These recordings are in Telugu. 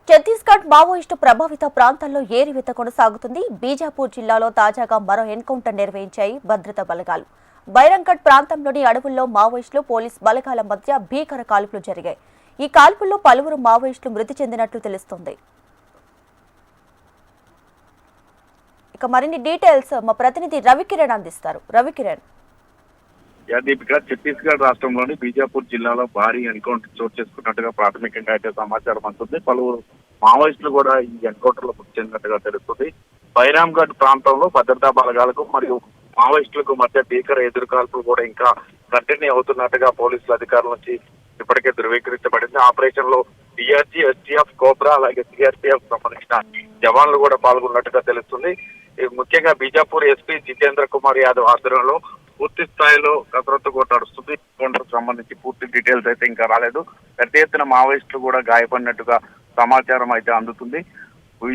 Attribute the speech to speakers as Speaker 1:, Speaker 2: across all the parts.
Speaker 1: ఛత్తీస్గఢ్ మావోయిస్టు ప్రభావిత ప్రాంతాల్లో ఏరివేత కొనసాగుతుంది. బీజాపూర్ జిల్లాలో తాజాగా మరో ఎన్కౌంటర్ నిర్వహించాయి భద్రతా బలగాలు. బైరంగఢ్ ప్రాంతంలోని అడవుల్లో మావోయిస్టులు పోలీస్ బలగాల మధ్య భీకర కాల్పులు జరిగాయి. ఈ కాల్పుల్లో పలువురు మావోయిస్టులు మృతి చెందినట్లు తెలుస్తోంది. ఇక మరిన్ని డీటెయిల్స్ మా ప్రతినిధి రవికిరణ్ అందిస్తారు. రవికిరణ్,
Speaker 2: దీపిక, ఛత్తీస్గఢ్ రాష్ట్రంలోని బీజాపూర్ జిల్లాలో భారీ ఎన్కౌంటర్ చోటు చేసుకున్నట్టుగా ప్రాథమికంగా అయితే సమాచారం అందుతుంది. పలువురు మావోయిస్టులు కూడా ఈ ఎన్కౌంటర్ లో మృతి చెందినట్టుగా తెలుస్తుంది. బైరామ్గఢ్ ప్రాంతంలో భద్రతా బలగాలకు మరియు మావోయిస్టులకు మధ్య భీకర ఎదురుకాల్పులు కూడా ఇంకా కంటిన్యూ అవుతున్నట్టుగా పోలీసుల అధికారుల నుంచి ఇప్పటికే ధృవీకరించబడింది. ఆపరేషన్ లో డిఆర్జీ, ఎస్టీఎఫ్, కోబ్రా అలాగే సిఆర్పీఎఫ్ సంబంధించిన జవాన్లు కూడా పాల్గొన్నట్టుగా తెలుస్తుంది. ముఖ్యంగా బీజాపూర్ ఎస్పీ జితేంద్ర కుమార్ యాదవ్ ఆధ్వర్యంలో పూర్తి స్థాయిలో కసరత్తు కూడా నడుస్తుంది. సంబంధించి పూర్తి డీటెయిల్స్ అయితే ఇంకా రాలేదు. పెద్ద ఎత్తున మావోయిస్టులు కూడా గాయపడినట్టుగా సమాచారం అయితే అందుతుంది.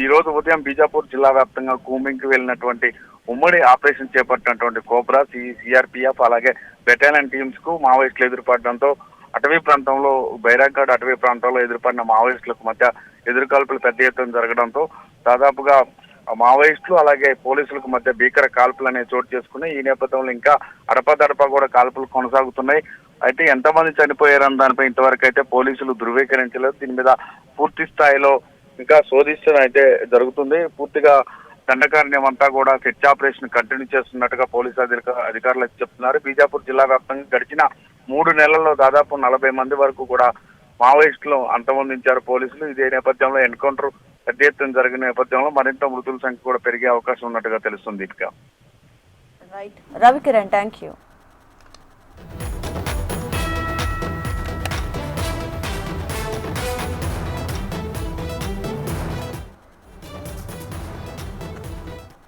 Speaker 2: ఈ రోజు ఉదయం బీజాపూర్ జిల్లా వ్యాప్తంగా కూంబింగ్ కి వెళ్ళినటువంటి ఉమ్మడి ఆపరేషన్ చేపట్టినటువంటి కోబ్రా, సిఆర్పీఎఫ్ అలాగే బెటాలియన్ టీమ్స్ కు మావోయిస్టులు ఎదురుపడడంతో అటవీ ప్రాంతంలో బైరాగఢ్ అటవీ ప్రాంతంలో ఎదురుపడిన మావోయిస్టులకు మధ్య ఎదురుకాల్పులు పెద్ద ఎత్తున జరగడంతో దాదాపుగా మావోయిస్టులు అలాగే పోలీసులకు మధ్య భీకర కాల్పులు అనేవి చోటు చేసుకున్నాయి. ఈ నేపథ్యంలో ఇంకా అడపదడప కూడా కాల్పులు కొనసాగుతున్నాయి. అయితే ఎంతమంది చనిపోయారన్న దానిపై ఇంతవరకు అయితే పోలీసులు ధృవీకరించలేదు. దీని మీద పూర్తి స్థాయిలో ఇంకా శోధించడం అయితే జరుగుతుంది. పూర్తిగా దండకారణ్యం అంతా కూడా సెర్చ్ ఆపరేషన్ కంటిన్యూ చేస్తున్నట్టుగా పోలీసు అధికారులు చెప్తున్నారు. బీజాపూర్ జిల్లా వ్యాప్తంగా గడిచిన 3 నెలల్లో దాదాపు 40 మంది వరకు కూడా మావోయిస్టులు అంతమొందించారు పోలీసులు. ఇదే నేపథ్యంలో ఎన్కౌంటర్ పెద్ద ఎత్తున జరిగిన నేపథ్యంలో మరింత మృతుల సంఖ్య కూడా పెరిగే అవకాశం ఉన్నట్టుగా తెలుస్తుంది.
Speaker 1: Ravikiran, thank you.